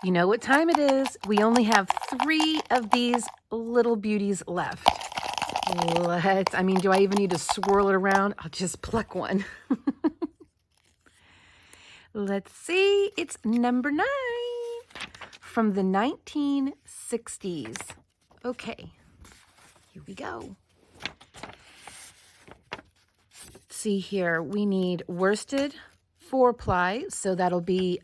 You know what time it is. We only have 3 of these little beauties left. Do I even need to swirl it around? I'll just pluck one. Let's see. It's number 9 from the 1960s. Okay, here we go. Let's see here. We need worsted 4-ply, so that'll be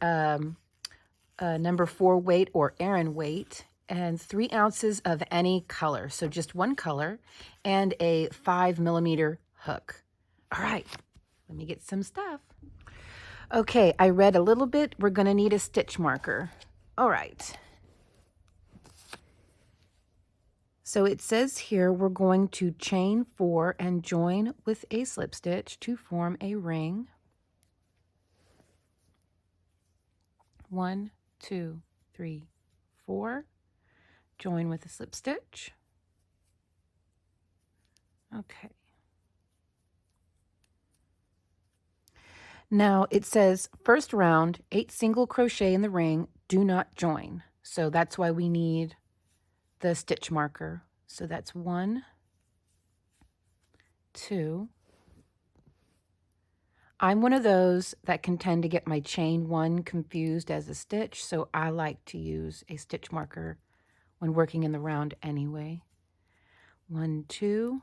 number 4 weight or Aran weight, and 3 ounces of any color, so just one color, and a 5mm hook. All right, let me get some stuff. Okay, I read a little bit. We're going to need a stitch marker. All right. So it says here we're going to chain 4 and join with a slip stitch to form a ring. 1, 2, 3, 4. Join with a slip stitch. Okay. Now it says first round, 8 single crochet in the ring, do not join. So that's why we need the stitch marker. So that's 1, 2. I'm one of those that can tend to get my chain 1 confused as a stitch, so I like to use a stitch marker when working in the round anyway. 1, 2,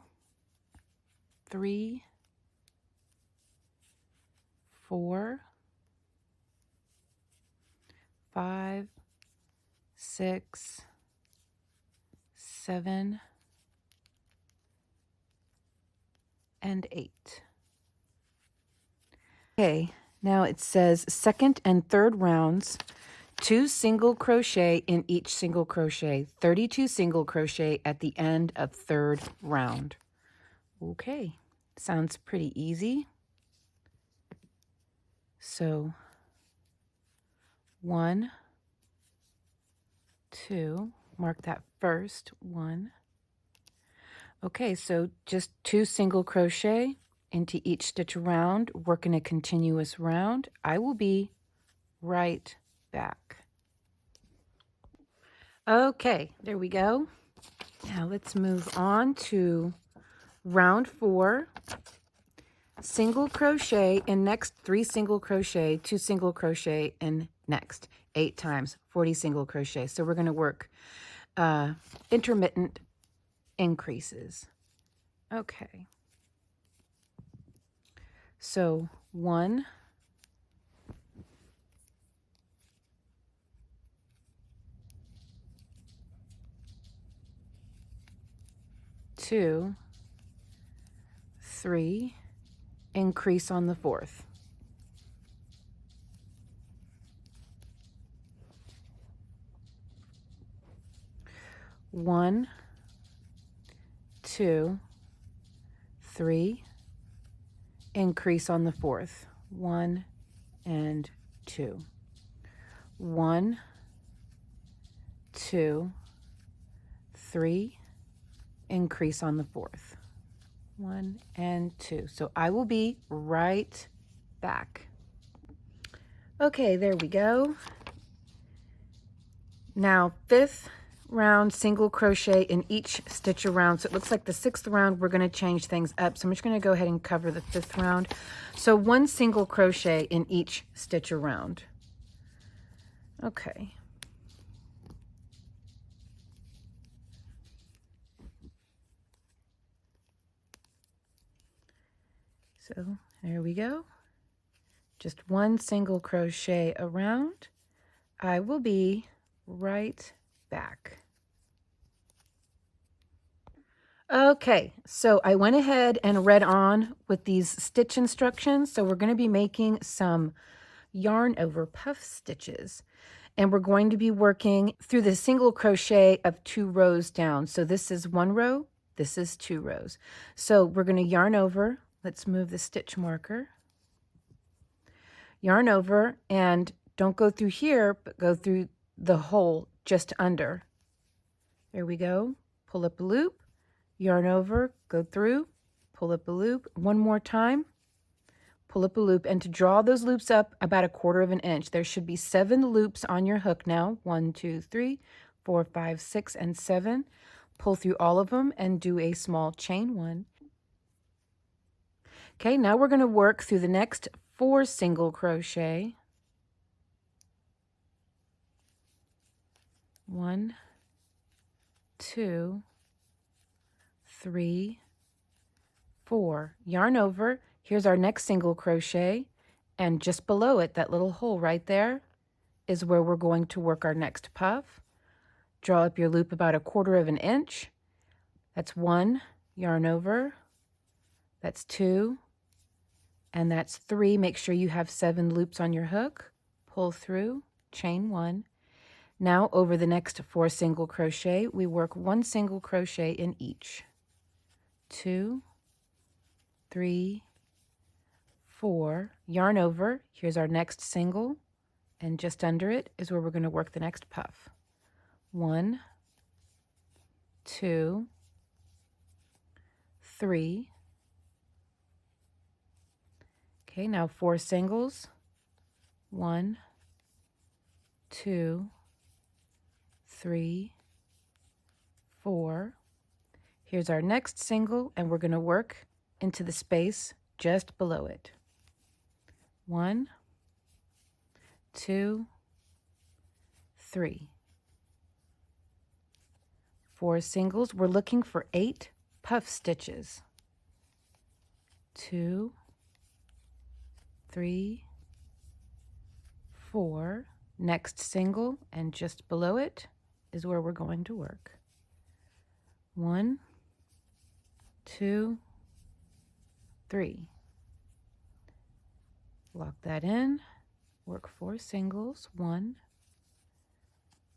3, 4, 5, 6, 7, and 8. Okay, now it says second and third rounds, 2 single crochet in each single crochet, 32 single crochet at the end of third round. Okay, sounds pretty easy. So 1, 2, mark that first 1. Okay, so just 2 single crochet into each stitch around, work in a continuous round. I will be right back. Okay, there we go. Now let's move on to round 4. Single crochet in next, 3 single crochet, 2 single crochet in next, 8 times, 40 single crochet. So we're going to work intermittent increases. Okay. So 1, 2, 3, increase on the 4th. 1, 2, 3, increase on the 4th. 1 and 2. 1, 2, 3, increase on the 4th. 1 and 2. So I will be right back. Okay, there we go. Now 5th round, single crochet in each stitch around. So it looks like the 6th round we're going to change things up. So I'm just going to go ahead and cover the 5th round. So 1 single crochet in each stitch around. Okay. So there we go. Just 1 single crochet around. I will be right back. Okay, so I went ahead and read on with these stitch instructions. So we're going to be making some yarn over puff stitches. And we're going to be working through the single crochet of 2 rows down. So this is 1 row, this is 2 rows. So we're going to yarn over. Let's move the stitch marker. Yarn over, and don't go through here, but go through the hole just under. There we go. Pull up a loop, yarn over, go through, pull up a loop. One more time. pull up a loop, and to draw those loops up about 1/4 of an inch, there should be 7 loops on your hook now. 1, 2, 3, 4, 5, 6, and 7. Pull through all of them and do a small chain 1. Okay, now we're going to work through the next 4 single crochet. 1, 2, 3, 4. Yarn over. Here's our next single crochet, and just below it, that little hole right there, is where we're going to work our next puff. Draw up your loop about 1/4 of an inch. That's 1, yarn over. That's 2, and that's 3. Make sure you have 7 loops on your hook. Pull through, chain 1. Now over the next 4 single crochet, we work 1 single crochet in each. 2, 3, 4, yarn over. Here's our next single, and just under it is where we're going to work the next puff. 1, 2, 3. Okay, now 4 singles. 1, 2, 3, 4. Here's our next single, and we're going to work into the space just below it. 1, 2, 3. 4 singles. We're looking for 8 puff stitches. 2, 3, 4. Next single, and just below it is where we're going to work. 1, 2, 3. Lock that in. Work 4 singles. 1,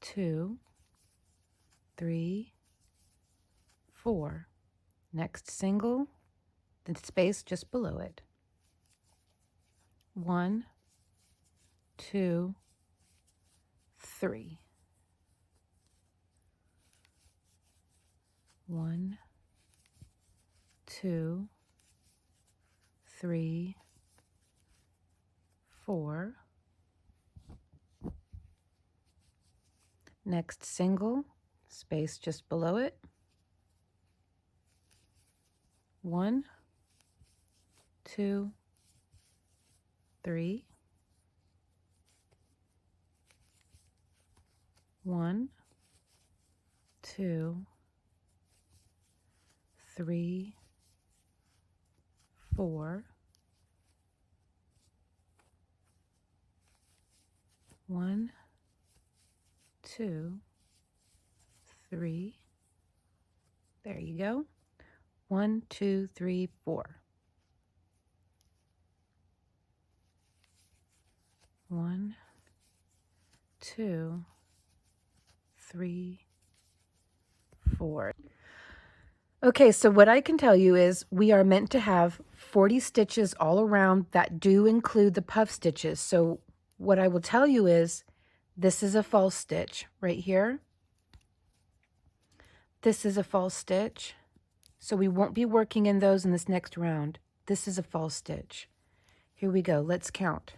2, 3, 4. Next single, the space just below it. 1, 2, 3. 1, 2, 3, 4. Next single, space just below it. 1, 2, 3. 1, 2, 3, 4. 1, 2, 3. There you go. 1, 2, 3, 4. 1, 2, 3, 4. Okay, so what I can tell you is we are meant to have 40 stitches all around that do include the puff stitches. So what I will tell you is this is a false stitch right here. This is a false stitch. So we won't be working in those in this next round. This is a false stitch. Here we go. Let's count.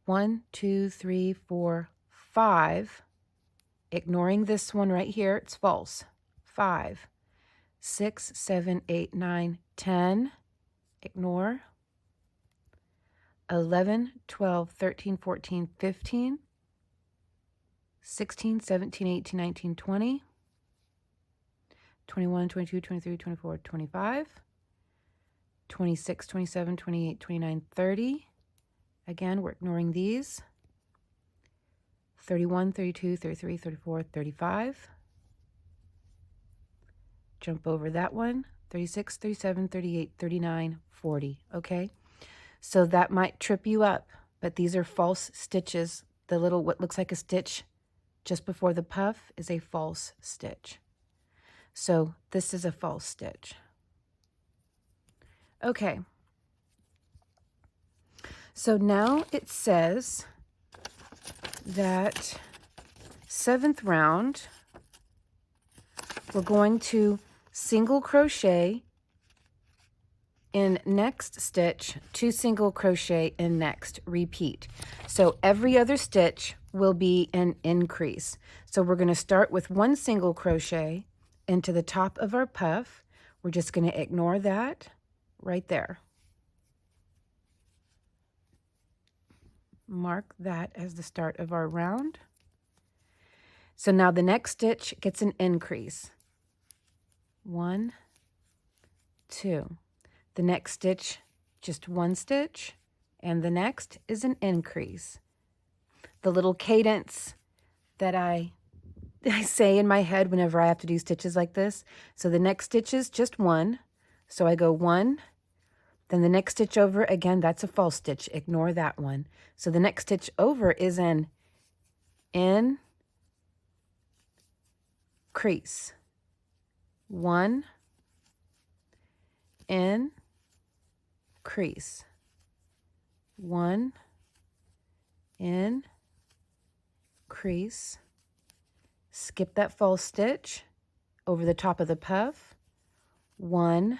1, 2, 3, 4, 5. Ignoring this one right here, it's false. 5, 6, 7, 8, 9, 10. Ignore. 11, 12, 13, 14, 15, 16, 17, 18, 19, 20, 21, 22, 23, 24, 25, 26, 27, 28, 29, 30. Again, we're ignoring these. 31, 32, 33, 34, 35. Jump over that one. 36, 37, 38, 39, 40. Okay? So that might trip you up, but these are false stitches. The little, what looks like a stitch just before the puff is a false stitch. So this is a false stitch. Okay. So now it says that 7th round, we're going to single crochet in next stitch, 2 single crochet in next, repeat. So every other stitch will be an increase. So we're going to start with 1 single crochet into the top of our puff. We're just going to ignore that right there. Mark that as the start of our round. So now the next stitch gets an increase. 1, 2. The next stitch, just 1 stitch, and the next is an increase. The little cadence that I say in my head whenever I have to do stitches like this. So the next stitch is just 1. So I go 1, then the next stitch over, again, that's a false stitch. Ignore that one. So the next stitch over is an increase. 1, increase. 1, increase. Skip that false stitch over the top of the puff. 1,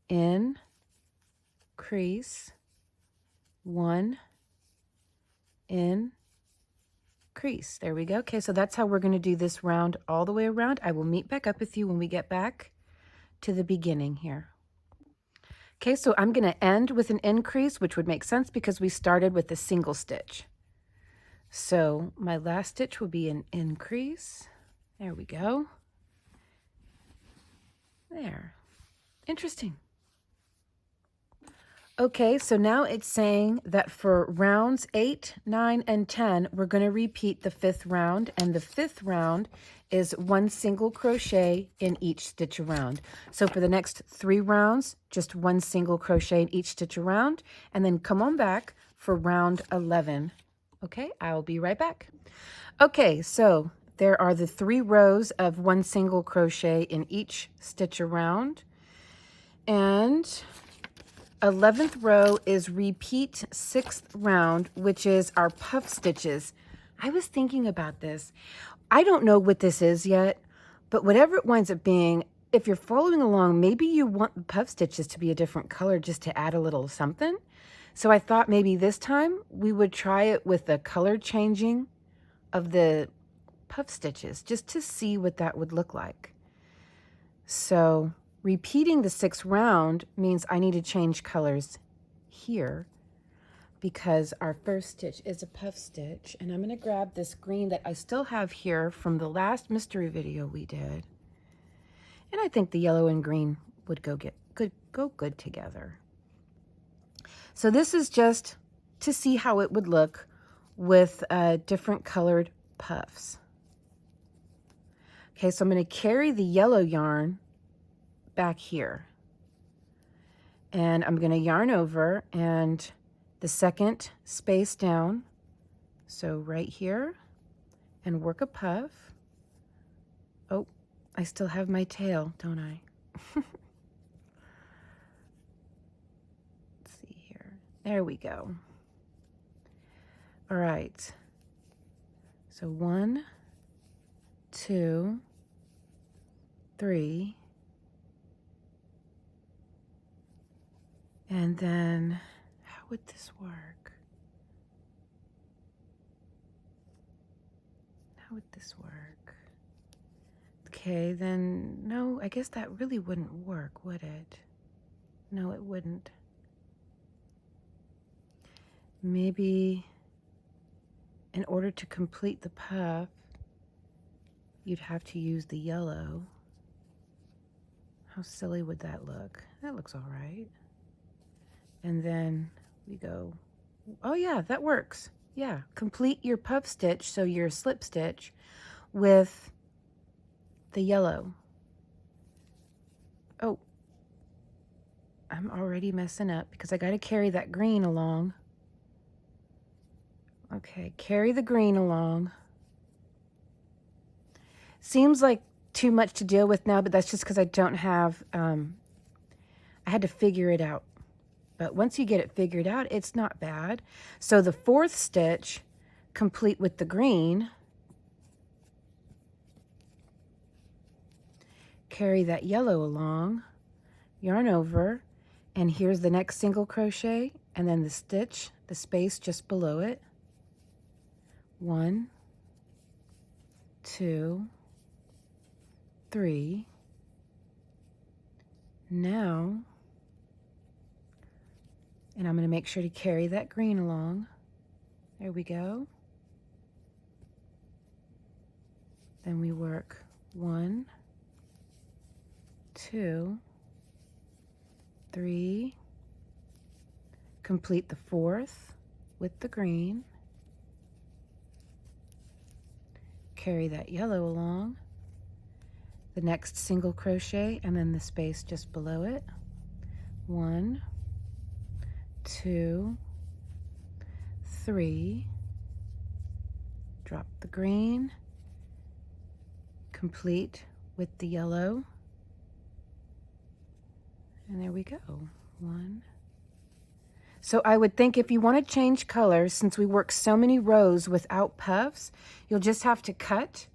increase. 1, increase. There we go. Okay, so that's how we're going to do this round all the way around. I will meet back up with you when we get back to the beginning here. Okay, so I'm going to end with an increase, which would make sense because we started with a single stitch. So my last stitch will be an increase. There we go. There. Interesting. Okay, so now it's saying that for rounds 8, 9, and 10, we're going to repeat the 5th round, and the 5th round is 1 single crochet in each stitch around. So for the next 3 rounds, just 1 single crochet in each stitch around, and then come on back for round 11. Okay, I'll be right back. Okay, so there are the 3 rows of 1 single crochet in each stitch around, and 11th row is repeat 6th round, which is our puff stitches. I was thinking about this. I don't know what this is yet, but whatever it winds up being, if you're following along, maybe you want the puff stitches to be a different color just to add a little something. So I thought maybe this time we would try it with the color changing of the puff stitches just to see what that would look like. So repeating the 6th round means I need to change colors here because our first stitch is a puff stitch, and I'm going to grab this green that I still have here from the last mystery video we did, and I think the yellow and green would go good together. So this is just to see how it would look with different colored puffs. Okay, so I'm going to carry the yellow yarn back here, and I'm going to yarn over and the second space down, so right here, and work a puff. Oh, I still have my tail, don't I? Let's see here. There we go. All right, so 1, 2, 3, and then how would this work? How would this work? Okay, then no, I guess that really wouldn't work, would it? No, it wouldn't. Maybe in order to complete the puff, you'd have to use the yellow. How silly would that look? That looks all right. And then we go, oh yeah, that works. Yeah, complete your puff stitch, so your slip stitch, with the yellow. Oh, I'm already messing up because I got to carry that green along. Okay, carry the green along. Seems like too much to deal with now, but that's just because I don't have, I had to figure it out. But once you get it figured out, it's not bad. So the 4th stitch, complete with the green, carry that yellow along, yarn over, and here's the next single crochet, and then the stitch, the space just below it. 1, 2, 3. Now, and I'm going to make sure to carry that green along. There we go. Then we work 1, 2, 3, complete the 4th with the green, carry that yellow along, the next single crochet, and then the space just below it. 1, 2, 3, drop the green, complete with the yellow, and there we go. 1. So I would think if you want to change colors, since we work so many rows without puffs, you'll just have to cut,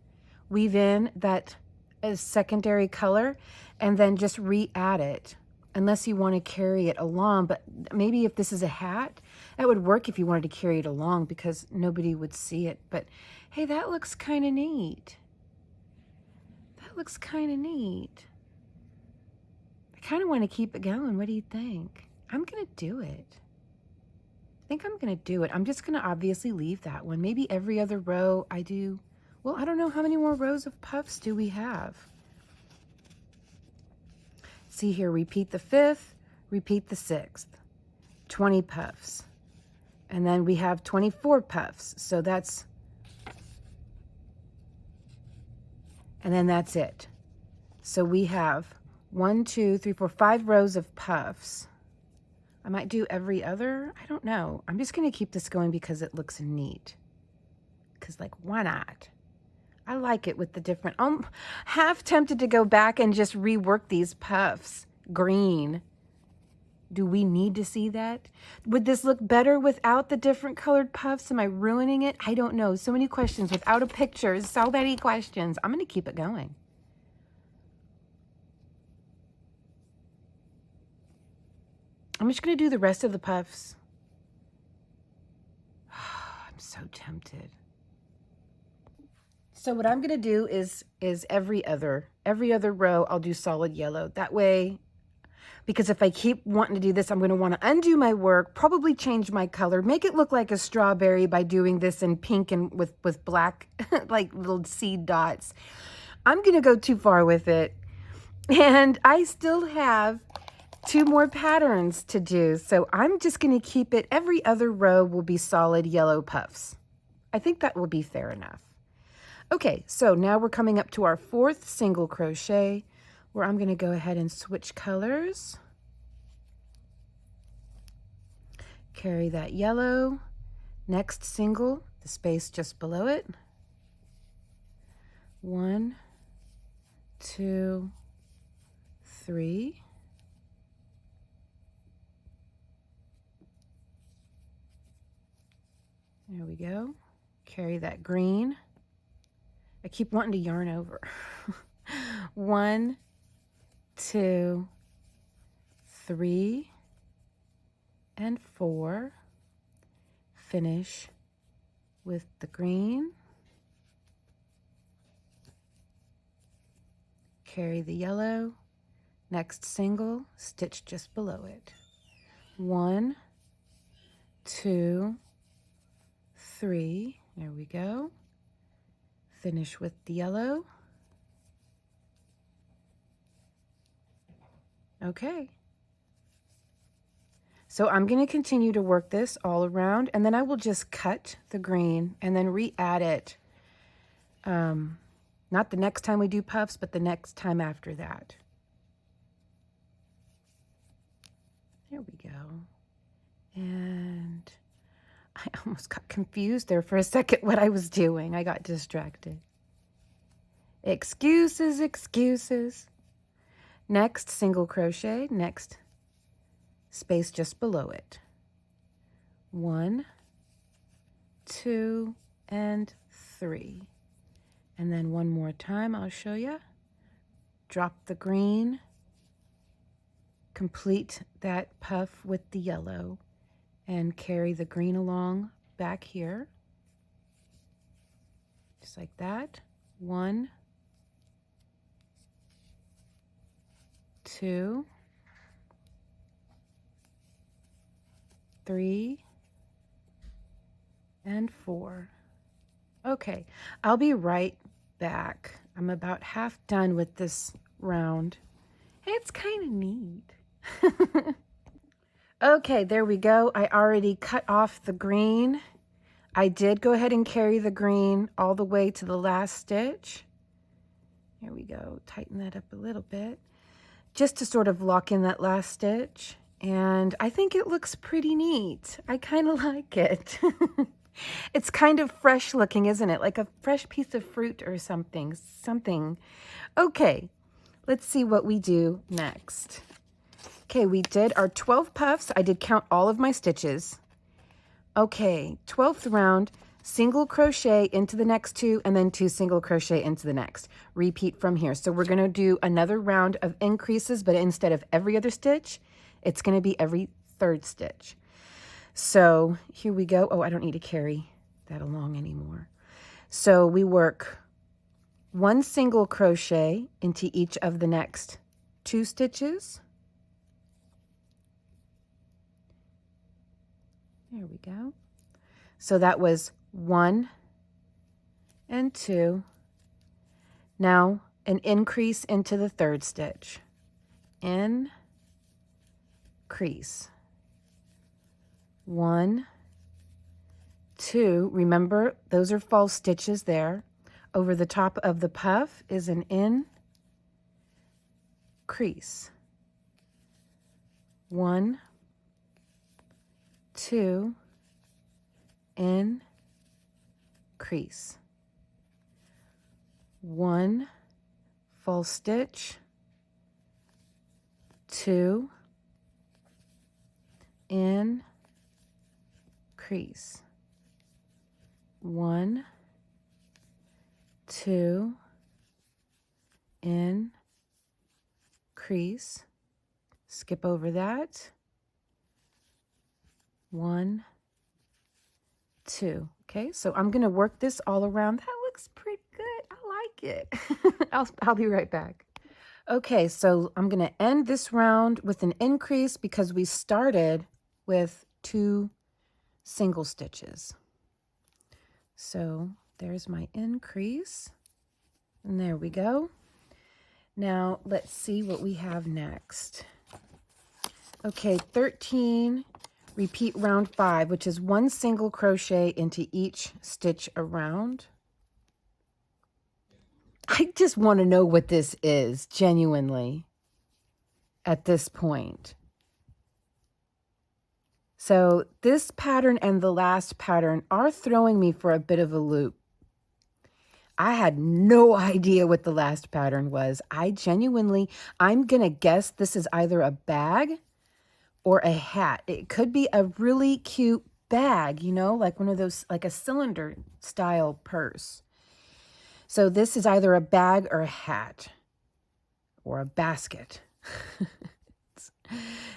weave in that as secondary color, and then just re-add it, unless you want to carry it along. But maybe if this is a hat, that would work if you wanted to carry it along because nobody would see it. But hey, that looks kind of neat. That looks kind of neat. I kind of want to keep it going. What do you think? I'm going to do it. I think I'm going to do it. I'm just going to obviously leave that one. Maybe every other row I do. Well, I don't know how many more rows of puffs do we have. See here, repeat the 5th, repeat the 6th. 20 puffs. And then we have 24 puffs. So that's, and then that's it. So we have 1, 2, 3, 4, 5 rows of puffs. I might do every other. I don't know. I'm just going to keep this going because it looks neat. Because, like, why not? I like it with the different... I'm half tempted to go back and just rework these puffs green. Do we need to see that? Would this look better without the different colored puffs? Am I ruining it? I don't know. So many questions without a picture. So many questions. I'm going to keep it going. I'm just going to do the rest of the puffs. I'm so tempted. So what I'm going to do is every other row I'll do solid yellow. That way, because if I keep wanting to do this, I'm going to want to undo my work, probably change my color, make it look like a strawberry by doing this in pink and with black, like little seed dots. I'm going to go too far with it. And I still have 2 more patterns to do. So I'm just going to keep it. Every other row will be solid yellow puffs. I think that will be fair enough. Okay, so now we're coming up to our 4th single crochet where I'm going to go ahead and switch colors. Carry that yellow. Next single, the space just below it. 1, 2, 3. There we go. Carry that green. I keep wanting to yarn over. 1, 2, 3, and 4. Finish with the green. Carry the yellow. Next single, stitch just below it. 1, 2, 3. There we go. Finish with the yellow. Okay. So I'm going to continue to work this all around, and then I will just cut the green and then re-add it. Not the next time we do puffs, but the next time after that. There we go. And I almost got confused there for a second what I was doing. I got distracted. Excuses, excuses. Next single crochet, next space just below it. 1, 2, and 3. And then one more time, I'll show you. Drop the green. complete that puff with the yellow and carry the green along back here. Just like that. 1, 2, 3, and 4. Okay, I'll be right back. I'm about half done with this round. It's kind of neat. Okay, there we go. I already cut off the green. I did go ahead and carry the green all the way to the last stitch. Here we go. Tighten that up a little bit just to sort of lock in that last stitch. And I think it looks pretty neat. I kind of like it. It's kind of fresh looking, isn't it? Like a fresh piece of fruit or something. Okay, let's see what we do next. Okay, we did our 12 puffs. I did count all of my stitches. Okay, 12th round, single crochet into the next 2 and then 2 single crochet into the next. Repeat from here. So we're going to do another round of increases, but instead of every other stitch, it's going to be every 3rd stitch. So here we go. Oh, I don't need to carry that along anymore. So we work 1 single crochet into each of the next 2 stitches. There we go. So that was 1 and 2. Now an increase into the 3rd stitch. Increase. 1, 2. Remember, those are false stitches there. Over the top of the puff is an increase. 1, 2, increase. 1 false stitch, 2, increase. 1, 2, increase. Skip over that. 1, 2. Okay, so I'm going to work this all around. That looks pretty good. I like it. I'll be right back. Okay, so I'm going to end this round with an increase because we started with 2 single stitches. So there's my increase. And there we go. Now let's see what we have next. Okay, 13. Repeat round 5, which is 1 single crochet into each stitch around. I just want to know what this is, genuinely, at this point. So this pattern and the last pattern are throwing me for a bit of a loop. I had no idea what the last pattern was. I'm going to guess this is either a bag or a hat. It could be a really cute bag, you know, like one of those, like a cylinder style purse. So this is either a bag or a hat or a basket.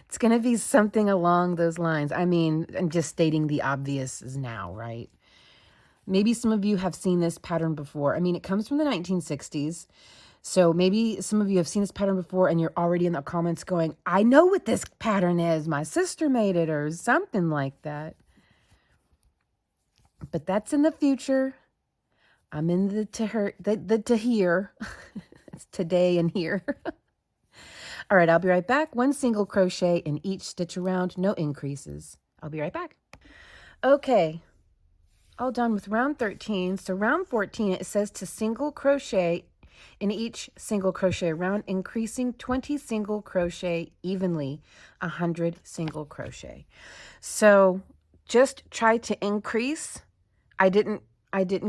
It's going to be something along those lines. I mean, I'm just stating the obvious now, right? Maybe some of you have seen this pattern before. I mean, it comes from the 1960s. So maybe some of you have seen this pattern before and you're already in the comments going, I know what this pattern is. My sister made it or something like that. But that's in the future. I'm in the to here. It's today and here. All right, I'll be right back. 1 single crochet in each stitch around, no increases. I'll be right back. Okay, all done with round 13. So round 14, it says to single crochet in each single crochet round, increasing 20 single crochet evenly, 100 single crochet. So just try to increase. I didn't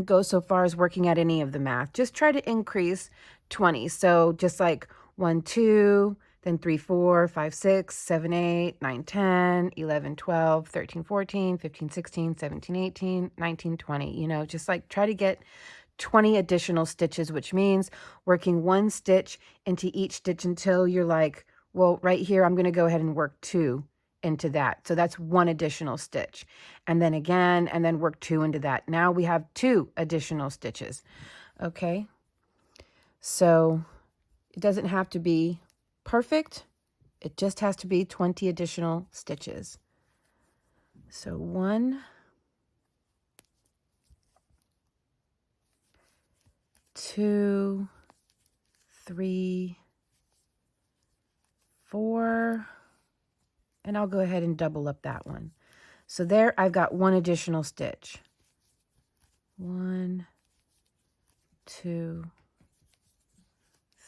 go so far as working at any of the math. Just try to increase 20. So just like 1, 2, then 3, 4, 5, 6, 7, 8, 9, 10, 11, 12, 13, 14, 15, 16, 17, 18, 19, 20. You know, just like try to get 20 additional stitches, which means working 1 stitch into each stitch until you're like Well, right here, I'm going to go ahead and work 2 into that. So that's 1 additional stitch. And then again, and then work 2 into that. Now we have 2 additional stitches. Okay. So it doesn't have to be perfect. It just has to be 20 additional stitches. So 1, 2, 3, 4, and I'll go ahead and double up that one. So there I've got 1 additional stitch. 1, 2,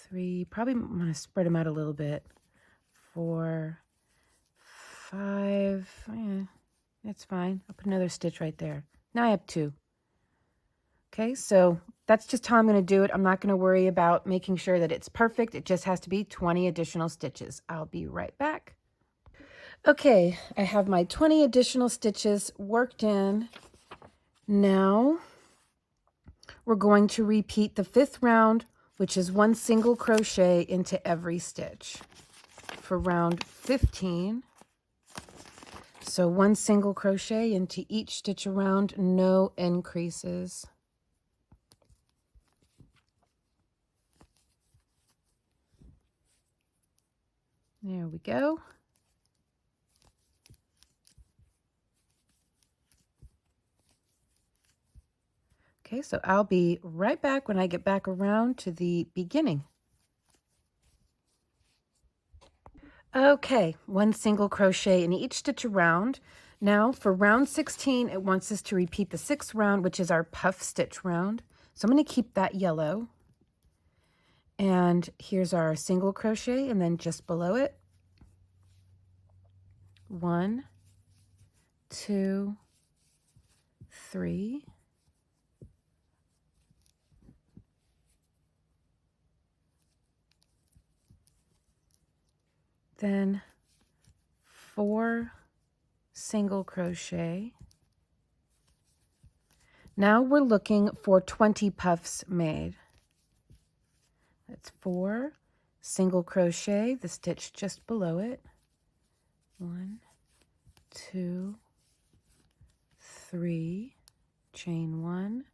3, probably I'm going to spread them out a little bit. 4, 5, that's fine. I'll put another stitch right there. Now I have 2. Okay, so that's just how I'm going to do it. I'm not going to worry about making sure that it's perfect. It just has to be 20 additional stitches. I'll be right back. Okay, I have my 20 additional stitches worked in. Now we're going to repeat the 5th round, which is 1 single crochet into every stitch for round 15. So 1 single crochet into each stitch around, no increases. There we go. Okay, so I'll be right back when I get back around to the beginning. Okay, 1 single crochet in each stitch around. Now for round 16, it wants us to repeat the 6th round, which is our puff stitch round. So I'm going to keep that yellow. And here's our single crochet, and then just below it, 1, 2, 3. Then 4 single crochet. Now we're looking for 20 puffs made. That's 4 single crochet, the stitch just below it. 1, 2, 3, chain 1,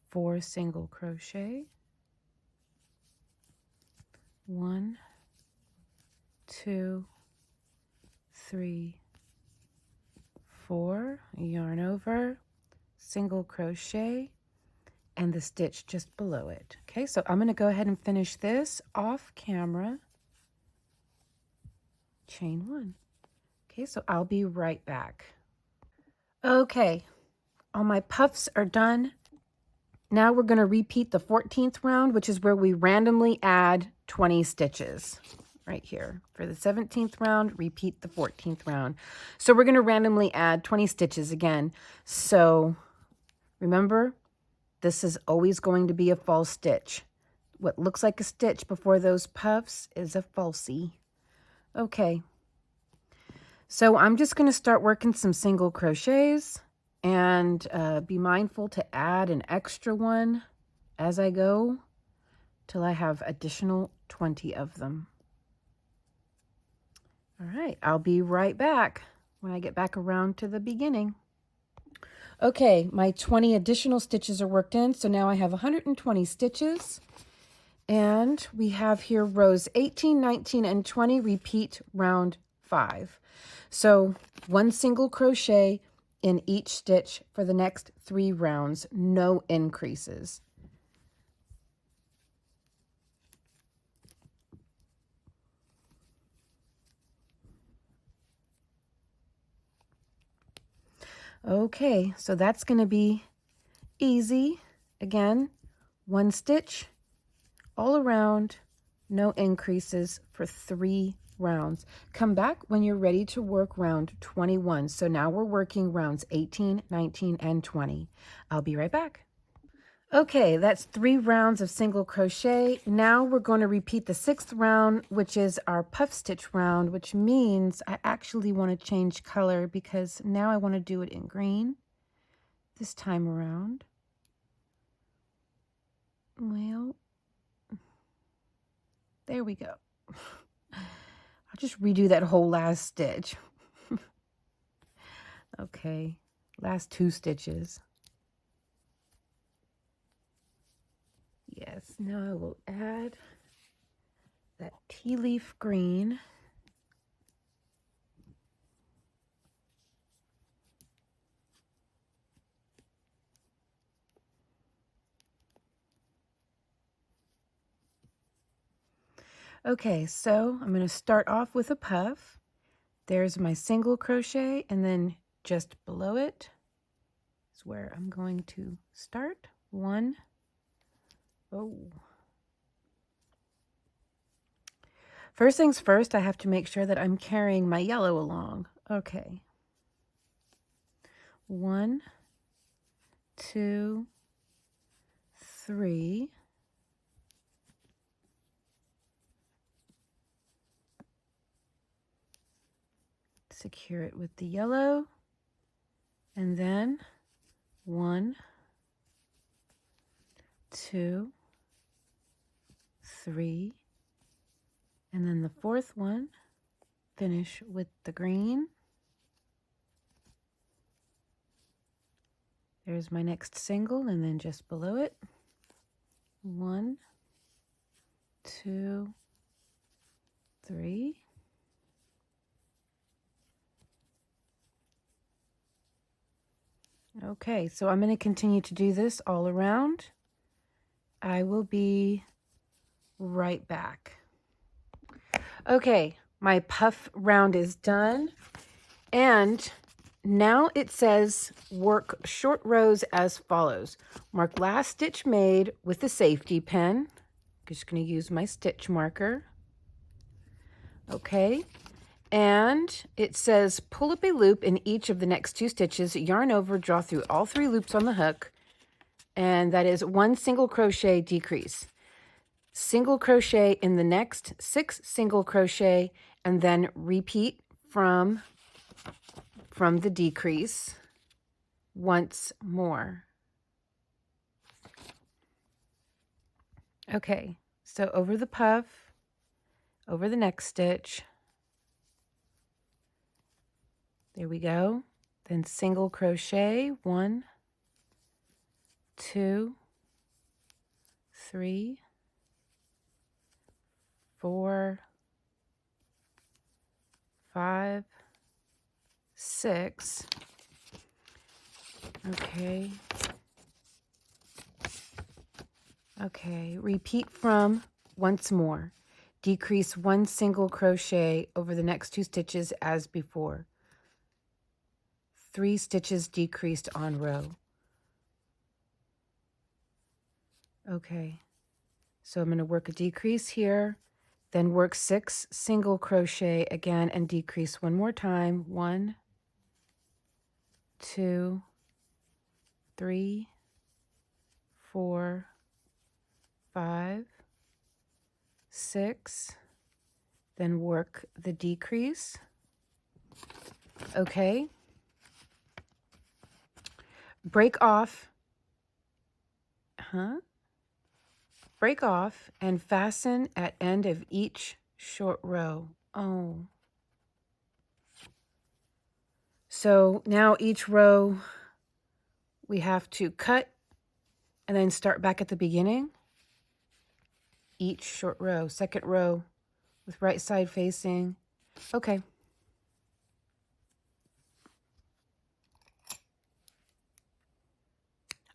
4 single crochet. 1, 2, 3, 4, yarn over, single crochet, and the stitch just below it. Okay, so I'm going to go ahead and finish this off camera. Chain 1. Okay, so I'll be right back. Okay, all my puffs are done. Now we're going to repeat the 14th round, which is where we randomly add 20 stitches. Right here. For the 17th round, repeat the 14th round. So we're going to randomly add 20 stitches again. So remember, this is always going to be a false stitch. What looks like a stitch before those puffs is a falsie. Okay. So I'm just going to start working some single crochets and be mindful to add an extra one as I go till I have additional 20 of them. All right, I'll be right back when I get back around to the beginning. Okay, my 20 additional stitches are worked in, so now I have 120 stitches. And we have here rows 18, 19, and 20, repeat round 5. So 1 single crochet in each stitch for the next 3 rounds, no increases. Okay, so that's going to be easy. Again, 1 stitch all around, no increases for 3 rounds. Come back when you're ready to work round 21. So now we're working rounds 18, 19, and 20. I'll be right back. Okay, that's 3 rounds of single crochet. Now we're going to repeat the 6th round, which is our puff stitch round, which means I actually want to change color because now I want to do it in green this time around. Well, there we go. I'll just redo that whole last stitch. Okay, last 2 stitches. Yes, now I will add that tea leaf green. Okay, so I'm going to start off with a puff. There's my single crochet, and then just below it is where I'm going to start. 1. Oh. First things first, I have to make sure that I'm carrying my yellow along. Okay. 1, 2, 3. Secure it with the yellow, and then 1, 2, 3, and then the 4th one, finish with the green. There's my next single, and then just below it, 1, 2, 3. Okay, so I'm going to continue to do this all around. I will be right back. Okay, my puff round is done, and now it says work short rows as follows. Mark last stitch made with the safety pin. I'm just going to use my stitch marker. Okay, and it says pull up a loop in each of the next 2 stitches, yarn over, draw through all 3 loops on the hook, and that is 1 single crochet decrease. Single crochet in the next 6 single crochet, and then repeat from the decrease once more. Okay, so over the puff, over the next stitch, there we go. Then single crochet, 1, 2, 3, 4, 5, 6. Okay. Okay, repeat from once more. Decrease 1 single crochet over the next 2 stitches as before. 3 stitches decreased on row. Okay, so I'm going to work a decrease here, then work 6 single crochet again and decrease 1 more time. 1, 2, 3, 4, 5, 6, then work the decrease. Okay, break off, break off and fasten at end of each short row. Oh, so now each row we have to cut and then start back at the beginning. Each short row, second row with right side facing. Okay.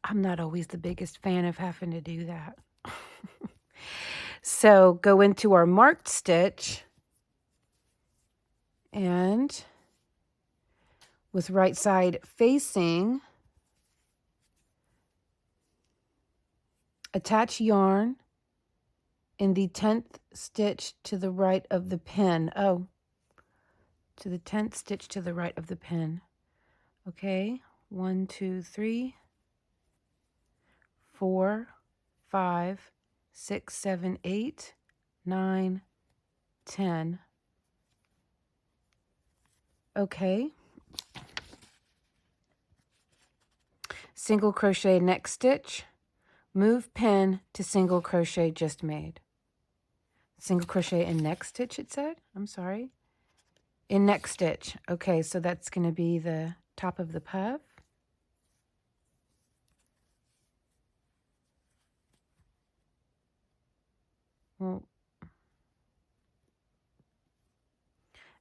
I'm not always the biggest fan of having to do that. So go into our marked stitch and with right side facing, attach yarn in the 10th stitch to the right of the pin. Oh, to the 10th stitch to the right of the pin. Okay, 1, 2, 3, 4, 5, 6, 7, 8, 9, 10. Okay. Single crochet next stitch, move pin to single crochet just made. Single crochet in next stitch, it said. I'm sorry. In next stitch. Okay, so that's going to be the top of the puff. Well,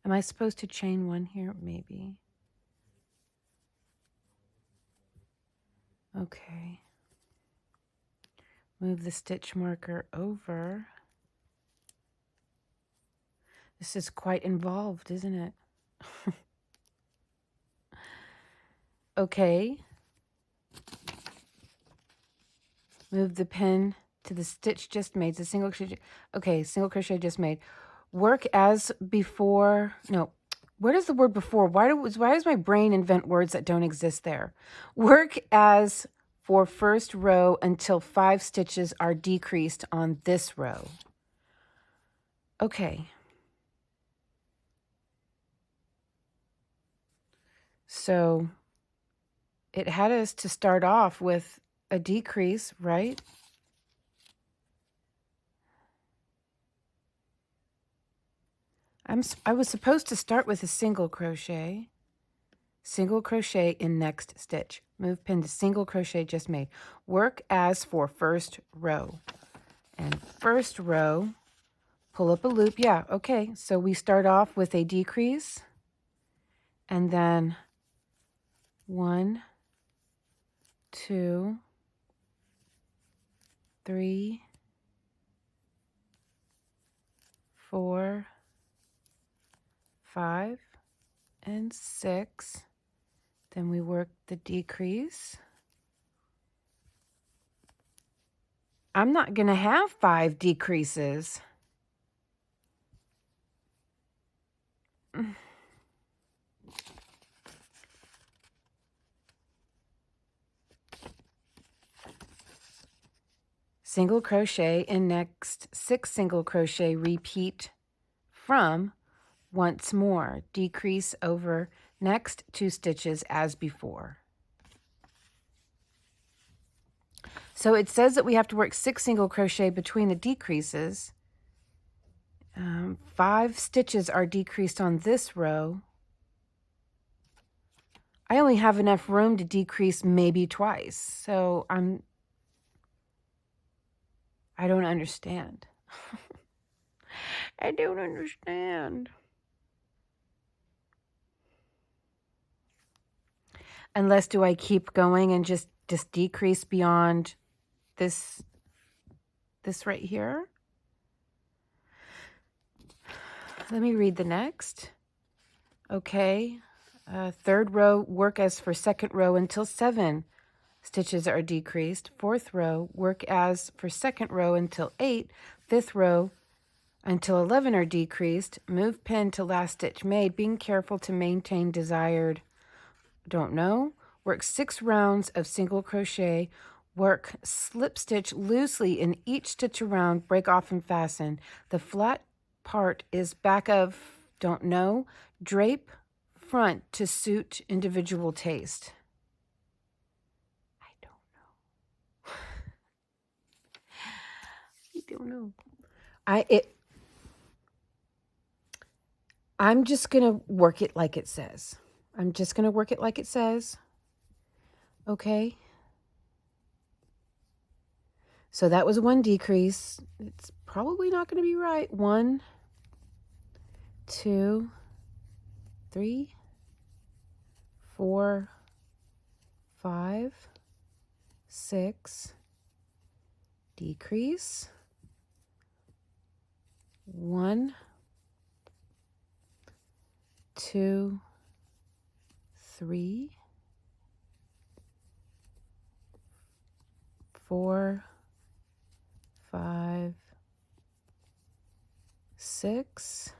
am I supposed to chain one here? Maybe. Okay. Move the stitch marker over. This is quite involved, isn't it? Okay. Move the pin to the stitch just made. The single crochet. Okay, single crochet just made. Work as before. No, where does the word before? Why does my brain invent words that don't exist there? Work as for first row until 5 stitches are decreased on this row. Okay. So it had us to start off with a decrease, right? I was supposed to start with a single crochet in next stitch. Move pin to single crochet just made. Work as for first row. And first row, pull up a loop. Yeah, okay. So we start off with a decrease and then 1, 2, 3, 4, 5, and 6. Then we work the decrease. I'm not going to have 5 decreases. Single crochet in next 6 single crochet, repeat from once more, decrease over next 2 stitches as before. So it says that we have to work 6 single crochet between the decreases. 5 stitches are decreased on this row. I only have enough room to decrease maybe twice, so I don't understand. I don't understand. Unless do I keep going and just decrease beyond this right here? Let me read the next. Okay. Third row, work as for second row until 7 stitches are decreased. Fourth row, work as for second row until 8. Fifth row until 11 are decreased. Move pin to last stitch made, being careful to maintain desired, don't know. Work 6 rounds of single crochet. Work slip stitch loosely in each stitch around, break off and fasten. The flat part is back of, don't know, drape front to suit individual taste. I don't know. I'm just going to work it like it says. I'm just going to work it like it says. Okay. So that was 1 decrease. It's probably not going to be right. 1, 2, 3, 4, 5, 6, decrease. 1, 2, 3, 4, 5, 6,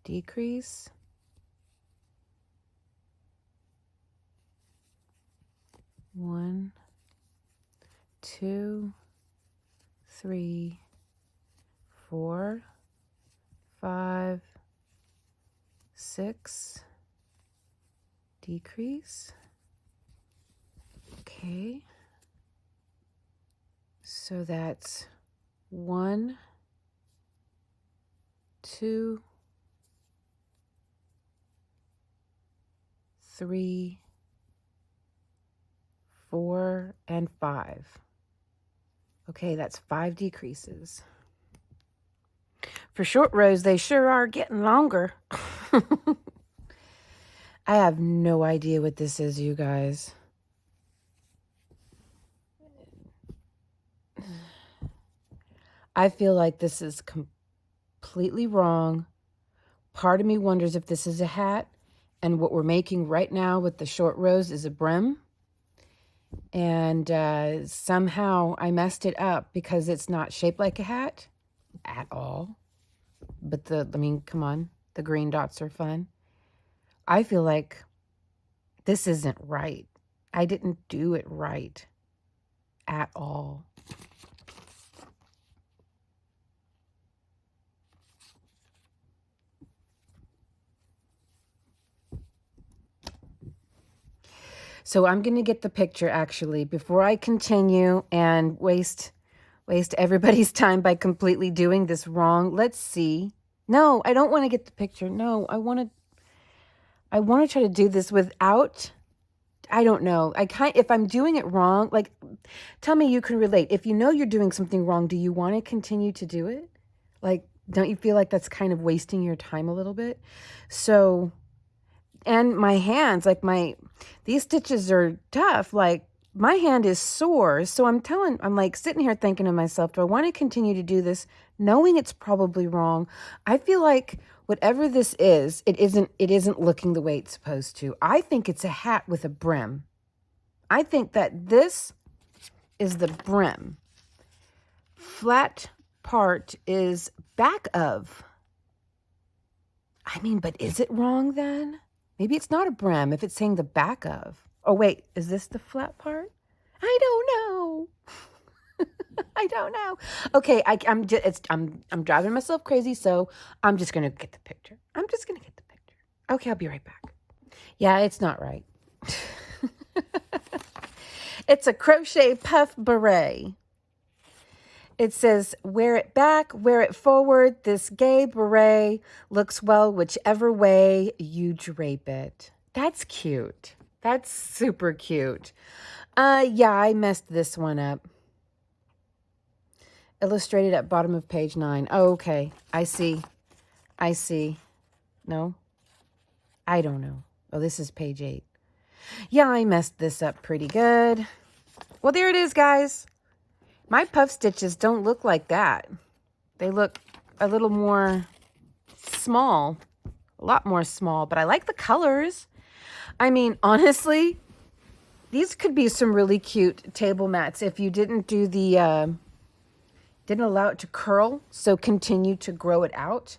decrease. 1, 2, 3, 4, 5, 6, decrease. Okay. So that's 1, 2, 3, 4, and 5. Okay, that's 5 decreases. For short rows, they sure are getting longer. I have no idea what this is, you guys. I feel like this is completely wrong. Part of me wonders if this is a hat, and what we're making right now with the short rows is a brim. And somehow I messed it up because it's not shaped like a hat at all. But I mean, come on, the green dots are fun. I feel like this isn't right. I didn't do it right at all. So I'm going to get the picture actually before I continue and waste everybody's time by completely doing this wrong. Let's see. No, I don't want to get the picture. No, I want to try to do this without, I don't know. If I'm doing it wrong, like, tell me you can relate. If you know you're doing something wrong, do you want to continue to do it? Like, don't you feel like that's kind of wasting your time a little bit? So, and my hands, like these stitches are tough. Like, my hand is sore. So I'm like sitting here thinking to myself, do I want to continue to do this knowing it's probably wrong? I feel like whatever this is, it isn't looking the way it's supposed to. I think it's a hat with a brim. I think that this is the brim. Flat part is back of. I mean, but is it wrong then? Maybe it's not a brim if it's saying the back of. Oh, wait, is this the flat part? I don't know. I don't know. Okay, I'm driving myself crazy, so I'm just going to get the picture. Okay, I'll be right back. Yeah, it's not right. It's a crochet puff beret. It says, wear it back, wear it forward. This gay beret looks well whichever way you drape it. That's cute. That's super cute. Yeah, I messed this one up. Illustrated at bottom of page 9. Oh, okay. I see. No? I don't know. Oh, this is page 8. Yeah, I messed this up pretty good. Well, there it is, guys. My puff stitches don't look like that. They look a little more small, a lot more small, but I like the colors. I mean, honestly, these could be some really cute table mats if you didn't do the, didn't allow it to curl, so continue to grow it out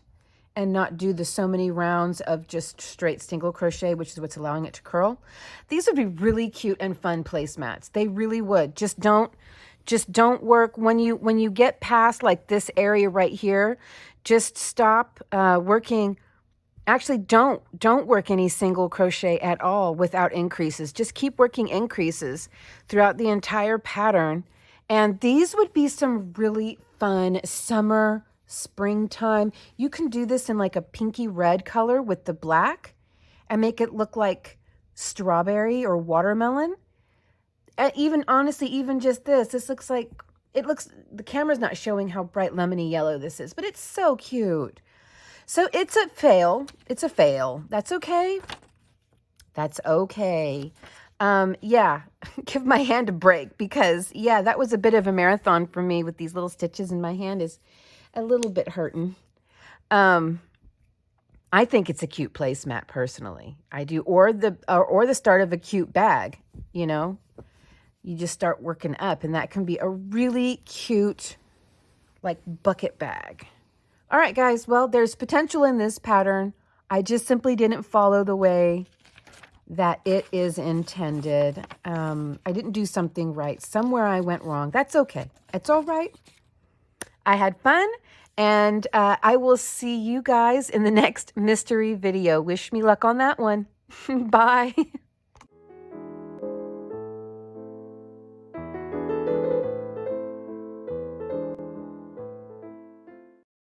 and not do the so many rounds of just straight single crochet, which is what's allowing it to curl. These would be really cute and fun placemats. They really would. Just don't work when you get past like this area right here. Just stop working. Actually, don't work any single crochet at all without increases. Just keep working increases throughout the entire pattern. And these would be some really fun summer, springtime. You can do this in like a pinky red color with the black and make it look like strawberry or watermelon. Even honestly, even just this looks like, the camera's not showing how bright lemony yellow this is, but it's so cute. So it's a fail. It's a fail. That's okay. That's okay. Yeah, give my hand a break because, yeah, that was a bit of a marathon for me with these little stitches, and my hand is a little bit hurting. I think it's a cute placemat personally. I do, or the start of a cute bag, you know. You just start working up, and that can be a really cute, like, bucket bag. All right, guys. Well, there's potential in this pattern. I just simply didn't follow the way that it is intended. I didn't do something right. Somewhere I went wrong. That's okay. It's all right. I had fun, and I will see you guys in the next mystery video. Wish me luck on that one. Bye.